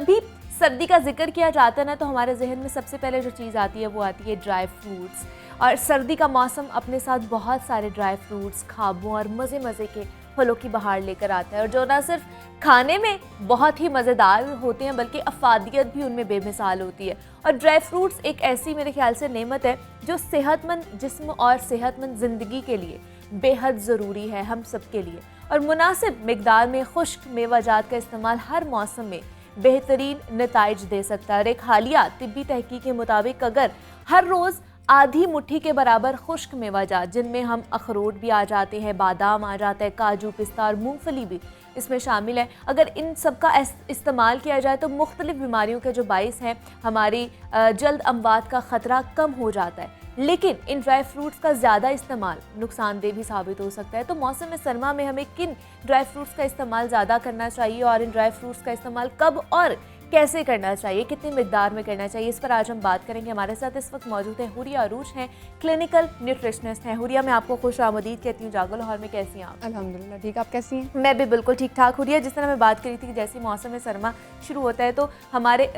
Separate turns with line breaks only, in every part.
भी सर्दी का जिक्र किया जाता है ना, तो हमारे जहन में सबसे पहले जो चीज़ आती है वो आती है ड्राई फ्रूट्स। और सर्दी का मौसम अपने साथ बहुत सारे ड्राई फ्रूट्स, खाबों और मज़े मज़े के फलों की बहार लेकर आता है, और जो ना सिर्फ खाने में बहुत ही मज़ेदार होते हैं बल्कि अफादियत भी उनमें बेमिसाल होती है। और ड्राई फ्रूट्स एक ऐसी मेरे ख्याल से नेमत है जो सेहतमंद जिस्म और सेहतमंद ज़िंदगी के लिए बेहद ज़रूरी है हम सब के लिए। और मुनासिब मिकदार में खुश्क मेवाजात का इस्तेमाल हर मौसम में बेहतरीन नताइज दे सकता है। और एक हालिया तिब्बी तहकीक के मुताबिक अगर हर रोज़ आधी मुट्ठी के बराबर खुश्क मेवाजात, जिनमें हम अखरोट भी आ जाते हैं, बादाम आ जाता है, काजू, पिस्ता और मूंगफली भी इसमें शामिल है, अगर इन सब का इस्तेमाल किया जाए तो मुख्तलिफ बीमारियों के जो बाइस हैं हमारी जल्द अमवात का ख़तरा कम हो जाता है। लेकिन इन ड्राई फ्रूट्स का ज़्यादा इस्तेमाल नुकसानदेह भी साबित हो सकता है। तो मौसम सरमा में हमें किन ड्राई फ्रूट्स का इस्तेमाल ज़्यादा करना चाहिए और इन ड्राई फ्रूट्स का इस्तेमाल कब और कैसे करना चाहिए, कितनी मिकदार में करना चाहिए, इस पर आज हम बात करेंगे। हमारे साथ इस वक्त मौजूद है हुरिया अरूज हैं, क्लिनिकल न्यूट्रिशनिस्ट हैं। हुरिया, मैं आपको खुश आमदीद कहती हूँ जागो लाहौर में। कैसी हैं आप?
अल्हम्दुलिल्लाह ठीक, आप कैसी हैं?
मैं भी बिल्कुल ठीक ठाक। हुरिया, जिस तरह मैं बात करी थी कि जैसे मौसम सरमा शुरू होता है तो हमारे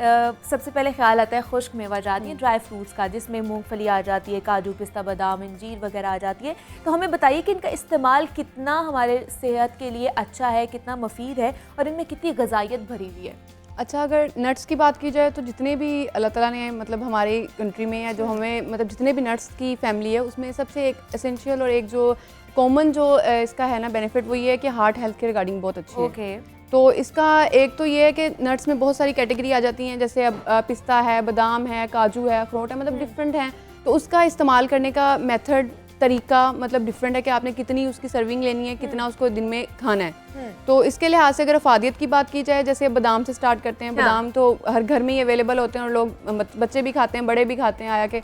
सबसे पहले ख्याल आता है खुश्क मेवाजात या ड्राई फ्रूट्स का, जिसमें मूंगफली आ जाती है, काजू, पिस्ता, बादाम, अंजीर वगैरह आ जाती है। तो हमें बताइए कि इनका इस्तेमाल कितना हमारे सेहत के लिए अच्छा है, कितना मुफीद है और इनमें कितनी गजाइत भरी हुई है।
अच्छा, अगर नट्स की बात की जाए तो जितने भी अल्लाह ताला ने मतलब हमारे कंट्री में या जो हमें मतलब जितने भी नट्स की फैमिली है उसमें सबसे एक एसेंशियल और एक जो कॉमन जो इसका है ना बेनिफिट वो ये है कि हार्ट हेल्थ के रिगार्डिंग बहुत अच्छी है। तो इसका एक तो ये है कि नट्स में बहुत सारी कैटेगरी आ जाती हैं, जैसे अब पिस्ता है, बादाम है, काजू है, अखरोट है, मतलब डिफरेंट हैं। तो उसका इस्तेमाल करने का मेथड, तरीका मतलब डिफरेंट है कि आपने कितनी उसकी सर्विंग लेनी है, कितना उसको दिन में खाना है। तो इसके लिहाज से अगर अफादियत की बात की जाए, जैसे बादाम से स्टार्ट करते हैं। बादाम तो हर घर में ही अवेलेबल होते हैं और लोग बच्चे भी खाते हैं, बड़े भी खाते हैं आया के।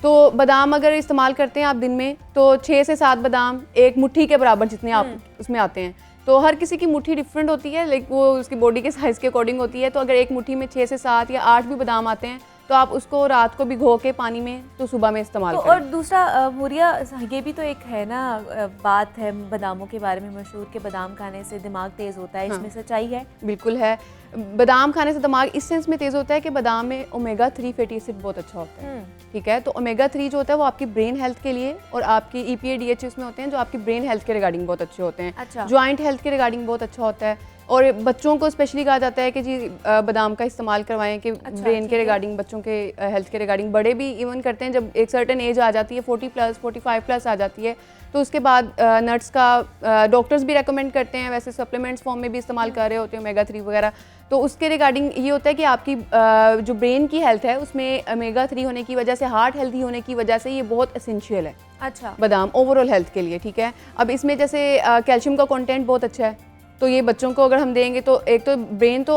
तो बादाम अगर इस्तेमाल करते हैं आप दिन में तो 6 से 7 बादाम एक मुट्ठी के बराबर जितने आप उसमें आते हैं। तो हर किसी की मुट्ठी डिफरेंट होती है, लाइक वो उसकी बॉडी के साइज़ के अकॉर्डिंग होती है। तो अगर एक मुट्ठी में 6 से 7 या 8 भी बादाम आते हैं तो आप उसको रात को भिगो के पानी में तो सुबह में इस्तेमाल करें।
और दूसरा हुरिया, ये भी तो एक है ना बात है बादामों के बारे में मशहूर कि बादाम खाने से दिमाग तेज़ होता है। इसमें सच्चाई है?
बिल्कुल है। बादाम खाने से दिमाग इस सेंस में तेज़ होता है कि बादाम में ओमेगा 3 फैटी एसिड बहुत अच्छा होता है। ठीक है, तो ओमेगा 3 जो होता है वो आपकी ब्रेन हेल्थ के लिए और आपकी EPA DHA उसमें होते हैं जो आपकी ब्रेन हेल्थ के रिगार्डिंग बहुत अच्छे होते हैं।
अच्छा।
जॉइंट हेल्थ के रिगार्डिंग बहुत अच्छा होता है। और बच्चों को स्पेशली कहा जाता है कि जी बादाम का इस्तेमाल करवाएं कि ब्रेन के रिगार्डिंग, बच्चों के हेल्थ के रिगार्डिंग। बड़े भी इवन करते हैं जब एक सर्टेन एज आ जाती है, 40+, 45+ आ जाती है, तो उसके बाद नट्स का डॉक्टर्स भी रेकमेंड करते हैं, वैसे सप्लीमेंट्स फॉर्म में भी इस्तेमाल कर रहे होते हैं ओमेगा 3 वगैरह। तो उसके रिगार्डिंग ये होता है कि आपकी जो ब्रेन की हेल्थ है उसमें ओमेगा 3 होने की वजह से, हार्ट हेल्थी होने की वजह से ये बहुत एसेंशियल है।
अच्छा।
बादाम ओवरऑल हेल्थ के लिए। ठीक है, अब इसमें जैसे कैल्शियम का कंटेंट बहुत अच्छा है, तो ये बच्चों को अगर हम देंगे तो एक तो ब्रेन तो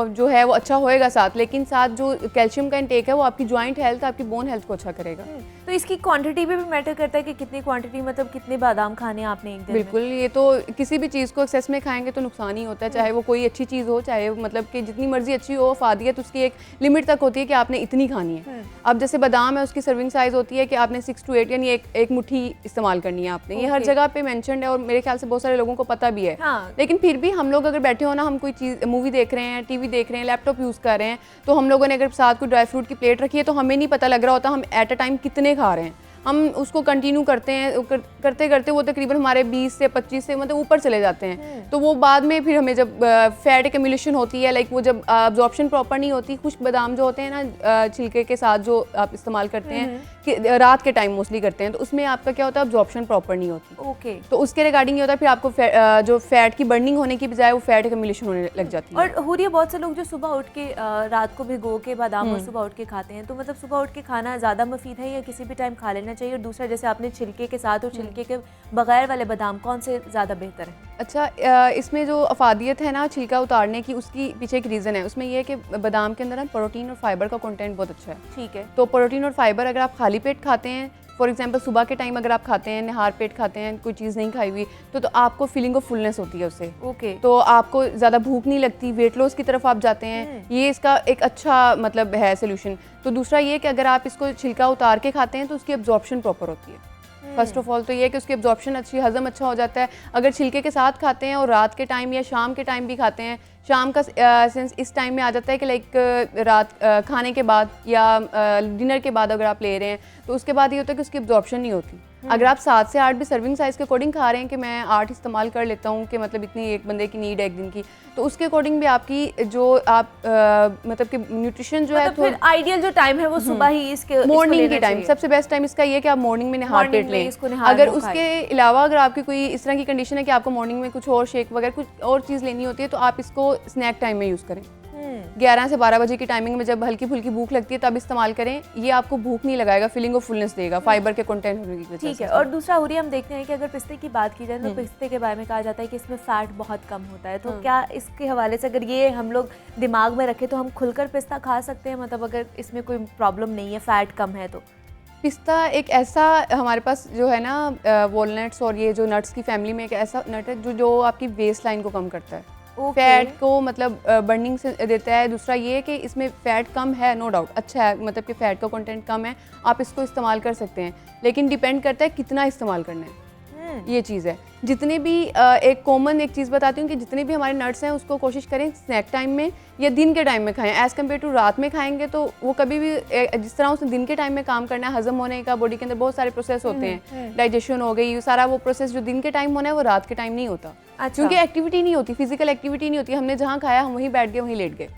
जो है वो अच्छा होएगा साथ, लेकिन साथ जो कैल्शियम का इंटेक है वो आपकी जॉइंट हेल्थ, आपकी बोन हेल्थ को अच्छा करेगा।
तो इसकी क्वांटिटी पे भी मैटर करता है कि कितनी क्वांटिटी, मतलब कितने बादाम खाने आपने एक दिन
बिल्कुल
में?
ये तो किसी भी चीज़ को एक्सेस में खाएंगे तो नुकसान ही होता है, चाहे वो कोई अच्छी चीज़ हो, चाहे मतलब कि जितनी मर्जी अच्छी हो, अफादियत उसकी एक लिमिट तक होती है कि आपने इतनी खानी है। अब जैसे बादाम है उसकी सर्विंग साइज़ होती है कि आपने 6 to 8 यानी एक मुट्ठी इस्तेमाल करनी है आपने। ये हर जगह पे मेंशन्ड है और मेरे ख्याल से बहुत सारे लोगों को पता भी है। लेकिन फिर भी हम लोग अगर बैठे हो ना, हम कोई चीज़ मूवी देख रहे हैं, टीवी देख रहे हैं, लैपटॉप यूज़ कर रहे हैं, तो हम लोगों ने अगर साथ कोई ड्राई फ्रूट की प्लेट रखी है तो हमें नहीं पता लग रहा होता हम एट अ टाइम कितने खा रहे हैं। हम उसको कंटिन्यू करते हैं, करते करते वो तकरीबन हमारे 20 से 25 से मतलब ऊपर चले जाते हैं। तो वो बाद में फिर हमें जब फैट एक्यूमुलेशन होती है, लाइक वो जब अब्जॉर्प्शन प्रॉपर नहीं होती, खुश्क बादाम जो होते हैं ना छिलके के साथ जो आप इस्तेमाल करते हैं कि रात के टाइम मोस्टली करते हैं, तो उसमें आपका क्या होता है, अब्जॉर्प्शन प्रॉपर नहीं होती।
ओके।
तो उसके रिगार्डिंग ये होता है फिर आपको जो फैट की बर्निंग होने की बजाय वो फैट एक्यूमुलेशन होने लग जाती है।
और हुरिया, बहुत से लोग जो सुबह उठ के रात को भिगो के बादाम और सुबह उठ के खाते हैं, तो मतलब सुबह उठ के खाना ज़्यादा मुफीद है या किसी भी टाइम खा लेना चाहिए? और दूसरा, जैसे आपने छिलके के साथ और छिलके के बगैर वाले बादाम, कौन से ज़्यादा बेहतर है?
अच्छा, इसमें जो अफादियत है ना छिलका उतारने की, उसकी पीछे एक रीज़न है। उसमें यह है कि बादाम के अंदर ना प्रोटीन और फाइबर का कंटेंट बहुत अच्छा है।
ठीक है।
तो प्रोटीन और फाइबर अगर आप खाली पेट खाते हैं, फॉर एग्जांपल सुबह के टाइम अगर आप खाते हैं, निहार पेट खाते हैं, कोई चीज़ नहीं खाई हुई, तो आपको फीलिंग ऑफ फुलनेस होती है उससे।
ओके।
तो आपको ज़्यादा भूख नहीं लगती, वेट लॉस की तरफ आप जाते हैं। ये इसका एक अच्छा मतलब है सोल्यूशन। तो दूसरा ये कि अगर आप इसको छिलका उतार के खाते हैं तो उसकी एब्जॉर्प्शन प्रॉपर होती है। फर्स्ट ऑफ ऑल तो ये है कि उसकी एब्जॉर्प्शन अच्छी, हजम अच्छा हो जाता है। अगर छिलके के साथ खाते हैं और रात के टाइम या शाम के टाइम भी खाते हैं, शाम का सेंस इस टाइम में आ जाता है कि लाइक रात खाने के बाद या डिनर के बाद अगर आप ले रहे हैं तो उसके बाद ये होता है कि उसकी एब्जॉर्प्शन नहीं होती। अगर आप 7 से 8 भी सर्विंग साइज़ के अकॉर्डिंग खा रहे हैं कि मैं 8 इस्तेमाल कर लेता हूँ कि मतलब इतनी एक बंदे की नीड है एक दिन की, तो उसके अकॉर्डिंग भी आपकी जो आप मतलब कि न्यूट्रिशन जो
मतलब
है
फिर आइडियल जो टाइम है वो सुबह ही इसके
मॉर्निंग की टाइम सबसे बेस्ट टाइम इसका ये है कि आप मॉर्निंग में नहा पेट लें। अगर उसके अलावा अगर आपकी कोई इस तरह की कंडीशन है कि आपको मॉर्निंग में कुछ और शेक वगैरह कुछ और चीज़ लेनी होती है तो आप इसको स्नैक टाइम में यूज़ करें। 11 से 12 बजे की टाइमिंग में जब हल्की फुल्की भूख लगती है तब इस्तेमाल करें। ये आपको भूख नहीं लगाएगा, फीलिंग ऑफ फुलनेस देगा फाइबर के कंटेंट होने की वजह से।
ठीक है। और दूसरा हुरी हम देखते हैं कि अगर पिस्ते की बात की जाए तो पिस्ते के बारे में कहा जाता है कि इसमें फैट बहुत कम होता है, तो क्या इसके हवाले से अगर ये हम लोग दिमाग में रखें तो हम खुलकर पिस्ता खा सकते हैं, मतलब अगर इसमें कोई प्रॉब्लम नहीं है, फैट कम है तो?
पिस्ता एक ऐसा हमारे पास जो है ना वॉलनट्स और ये जो नट्स की फैमिली में एक ऐसा नट है जो आपकी वेस्ट लाइन को कम करता है, फैट को मतलब बर्निंग से देता है। दूसरा ये है कि इसमें फ़ैट कम है, नो डाउट अच्छा है, मतलब कि फ़ैट का कंटेंट कम है, आप इसको इस्तेमाल कर सकते हैं, लेकिन डिपेंड करता है कितना इस्तेमाल करना है। ये चीज़ है। जितने भी एक कॉमन एक चीज़ बताती हूँ कि जितने भी हमारे नट्स हैं उसको कोशिश करें स्नैक टाइम में या दिन के टाइम में खाएं। एज़ कम्पेयर टू रात में खाएंगे तो वो कभी भी जिस तरह उसने दिन के टाइम में काम करना है, हजम होने का, बॉडी के अंदर बहुत सारे प्रोसेस होते हैं, डाइजेशन हो गई, सारा वो प्रोसेस जो दिन के टाइम होना है वो रात के टाइम नहीं होता। अच्छा। क्योंकि एक्टिविटी नहीं होती, फिजिकल एक्टिविटी नहीं होती, हमने जहाँ खाया हम वहीं बैठ गए वहीं लेट गए।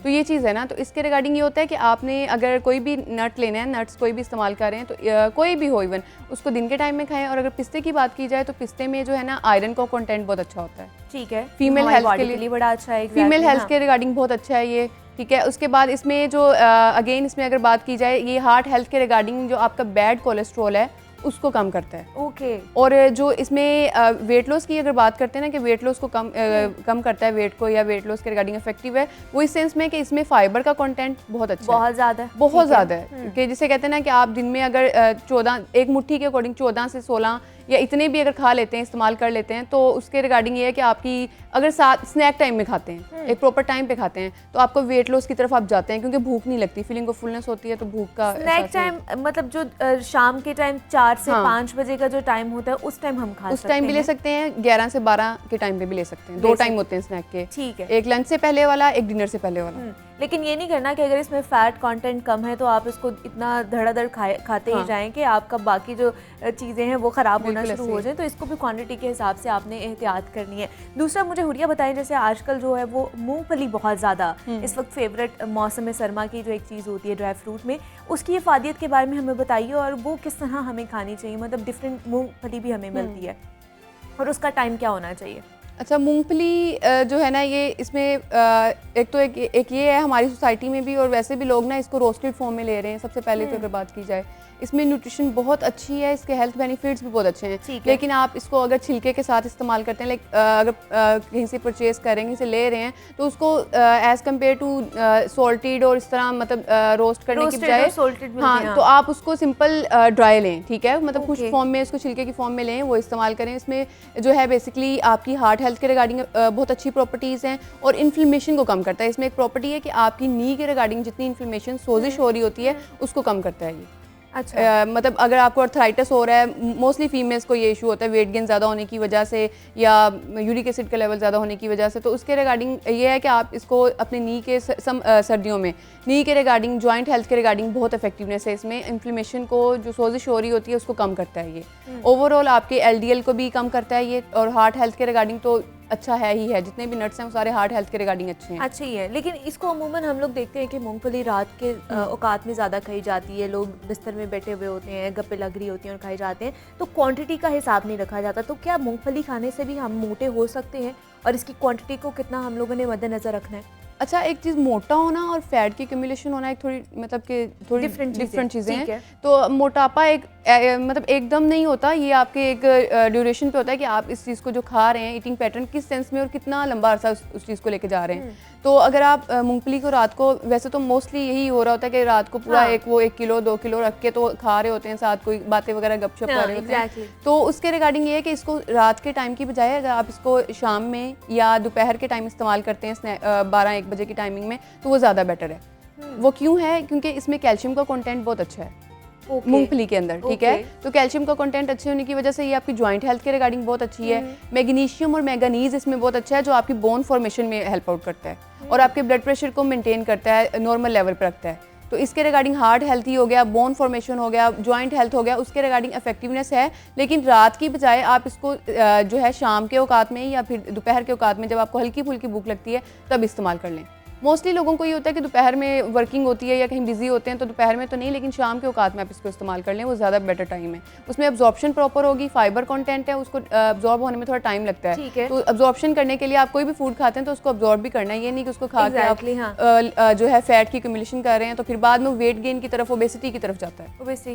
तो ये चीज़ है ना, तो इसके रिगार्डिंग ये होता है कि आपने अगर कोई भी नट लेना है, नट्स कोई भी इस्तेमाल कर रहे हैं तो कोई भी हो इवन उसको दिन के टाइम में खाएं। और अगर पिस्ते की बात की जाए तो पिस्ते में जो है ना आयरन का कंटेंट बहुत अच्छा होता है। ठीक है, फीमेल हेल्थ के लिए बड़ा अच्छा है, फीमेल हेल्थ के रिगार्डिंग बहुत अच्छा है ये। ठीक है, उसके बाद इसमें जो अगेन इसमें अगर बात की जाए ये हार्ट हेल्थ के रिगार्डिंग जो आपका बैड कोलेस्ट्रॉल है उसको कम करता है। ओके। और जो इसमें वेट लॉस की अगर बात करते हैं ना कि वेट लॉस को कम करता है, वेट को या वेट लॉस के रिगार्डिंग इफेक्टिव है, वो इस सेंस में कि इसमें फाइबर का कंटेंट बहुत अच्छा बहुत ज़्यादा है, बहुत ज़्यादा है कि जिसे कहते हैं ना कि आप दिन में अगर 14 एक मुट्ठी के अकॉर्डिंग 14 से 16 या इतने भी अगर खा लेते हैं, इस्तेमाल कर लेते हैं, तो उसके रिगार्डिंग ये है कि आपकी अगर साथ स्नैक टाइम में खाते हैं, एक प्रॉपर टाइम पे खाते हैं, तो आपको वेट लॉस की तरफ आप जाते हैं क्योंकि भूख नहीं लगती, फीलिंग ऑफ फुलनेस होती है, तो भूख का स्नैक टाइम मतलब जो शाम के टाइम 4 से 5 बजे का जो टाइम होता है उस टाइम हम खा सकते हैं। उस टाइम भी ले सकते हैं, 11 से 12 के टाइम पे भी ले सकते हैं। 2 टाइम होते हैं स्नैक के। ठीक है, एक लंच से पहले वाला, एक डिनर से पहले वाला। लेकिन ये नहीं करना कि अगर इसमें फैट कंटेंट कम है तो आप इसको इतना धड़ाधड़ खाते ही जाएं कि आपका बाकी जो चीज़ें हैं वो ख़राब होना शुरू हो जाए, तो इसको भी क्वांटिटी के हिसाब से आपने एहतियात करनी है। दूसरा मुझे हुरिया बताएं, जैसे आजकल जो है वो मूंगफली बहुत ज़्यादा इस वक्त फेवरेट मौसम सरमा की जो एक चीज़ होती है ड्राई फ्रूट में, उसकी इफादियत के बारे में हमें बताइए और वो किस तरह हमें खानी चाहिए, मतलब डिफरेंट मूंगफली भी हमें मिलती है और उसका टाइम क्या होना चाहिए? अच्छा, मूंगफली जो है ना ये इसमें एक तो एक ये है हमारी सोसाइटी में भी और वैसे भी लोग ना इसको रोस्टेड फॉर्म में ले रहे हैं। सबसे पहले तो अगर बात की जाए इसमें न्यूट्रिशन बहुत अच्छी है, इसके हेल्थ बेनिफिट्स भी बहुत अच्छे हैं, लेकिन आप इसको अगर छिलके के साथ इस्तेमाल करते हैं, लाइक अगर कहीं से परचेज कर रहे हैं, कहीं से ले रहे हैं, तो उसको एज़ कम्पेयर टू सॉल्टेड और इस तरह मतलब रोस्ट करने की बजाय हाँ, तो आप उसको सिंपल ड्राई लें। ठीक है, मतलब कुछ फॉर्म में उसको छिलके की फॉर्म में लें, वो इस्तेमाल करें। इसमें जो है बेसिकली आपकी हार्ट हेल्थ के रिगार्डिंग बहुत अच्छी प्रॉपर्टीज़ हैं और इन्फ्लेमेशन को कम करता है। इसमें एक प्रॉपर्टी है कि आपकी नी के रिगार्डिंग जितनी इन्फ्लेमेशन सोजिश हो रही होती है उसको कम करता है ये। अच्छा। मतलब अगर आपको अर्थराइटिस हो रहा है, मोस्टली फीमेल्स को ये इशू होता है वेट गेन ज़्यादा होने की वजह से या यूरिक एसिड का लेवल ज़्यादा होने की वजह से, तो उसके रिगार्डिंग ये है कि आप इसको अपने नी के सर्दियों में नी के रिगार्डिंग, जॉइंट हेल्थ के रिगार्डिंग बहुत इफेक्टिवनेस है इसमें। इन्फ्लेमेशन को जो सोजिश हो रही होती है उसको कम करता है ये। ओवरऑल आपके LDL को भी कम करता है ये और हार्ट हेल्थ के रिगार्डिंग तो अच्छा है ही है, जितने भी नट्स हैं वो सारे हार्ट हेल्थ के रिगार्डिंग अच्छे हैं। अच्छी ही है, लेकिन इसको अमूमन हम लोग देखते हैं कि मूंगफली रात के औकात में ज़्यादा खाई जाती है, लोग बिस्तर में बैठे हुए होते हैं, गप्पे लग रही होती हैं और खाई जाते हैं, तो क्वांटिटी का हिसाब नहीं रखा जाता। तो क्या मूंगफली खाने से भी हम मोटे हो सकते हैं और इसकी क्वांटिटी को कितना हम लोगों ने मद्देनजर रखना है? अच्छा, एक चीज़ मोटा होना और फैट की एक्यूमुलेशन होना एक थोड़ी मतलब कि थोड़ी डिफरेंट चीज़ें हैं। तो मोटापा एक मतलब एकदम नहीं होता, ये आपके एक ड्यूरेशन पे होता है कि आप इस चीज़ को जो खा रहे हैं, ईटिंग पैटर्न किस सेंस में और कितना लंबा अरसा उस चीज़ को लेके जा रहे हैं। तो अगर आप मूंगफली को रात को, वैसे तो मोस्टली यही हो रहा होता है कि रात को पूरा एक 1 किलो 2 किलो रख के तो खा रहे होते हैं, साथ कोई बातें वगैरह गपशप कर रहे होते हैं। तो उसके रिगार्डिंग ये है कि इसको रात के टाइम की बजाय अगर आप इसको शाम में या दोपहर के टाइम इस्तेमाल करते हैं 12-1 बजे की टाइमिंग में, तो वो ज़्यादा बेटर है। वो क्यों है? क्योंकि इसमें कैल्शियम का कंटेंट बहुत अच्छा है।
Okay.
मूंगफली के अंदर, ठीक है।
Okay.
तो कैल्शियम का कंटेंट अच्छे होने की वजह से ये आपकी जॉइंट हेल्थ के रिगार्डिंग बहुत अच्छी है। मैग्नीशियम और मैंगनीज इसमें बहुत अच्छा है, जो आपकी बोन फॉर्मेशन में हेल्प आउट करता है और आपके ब्लड प्रेशर को मेंटेन करता है, नॉर्मल लेवल पर रखता है। तो इसके रिगार्डिंग हार्ट हेल्थी हो गया, बोन फॉर्मेशन हो गया, जॉइंट हेल्थ हो गया, उसके रिगार्डिंग इफेक्टिवनेस है। लेकिन रात की बजाय आप इसको जो है शाम के औकात में या फिर दोपहर के औकात में, जब आपको हल्की फुल्की भूख लगती है, तब इस्तेमाल कर लें। मोस्टली लोगों को ये होता है कि दोपहर में वर्किंग होती है या कहीं बिजी होते हैं, तो दोपहर में तो नहीं, लेकिन शाम के औकात में आप इसको इस्तेमाल कर लें, वो ज़्यादा बेटर टाइम है। उसमें अब्जॉर्प्शन प्रॉपर होगी, फाइबर कंटेंट है, उसको अब्जॉर्ब होने में थोड़ा टाइम लगता है।
ठीक है।
तो अब्जॉर्प्शन करने के लिए आप कोई भी फूड खाते हैं तो उसको अब्जॉर्ब भी करना है, ये नहीं कि उसको खा के
Exactly, हाँ।
आप जो है फैट की एक्यूमुलेशन कर रहे हैं तो फिर बाद में वेट गेन की तरफ, ओबेसिटी की तरफ जाता है।
वैसे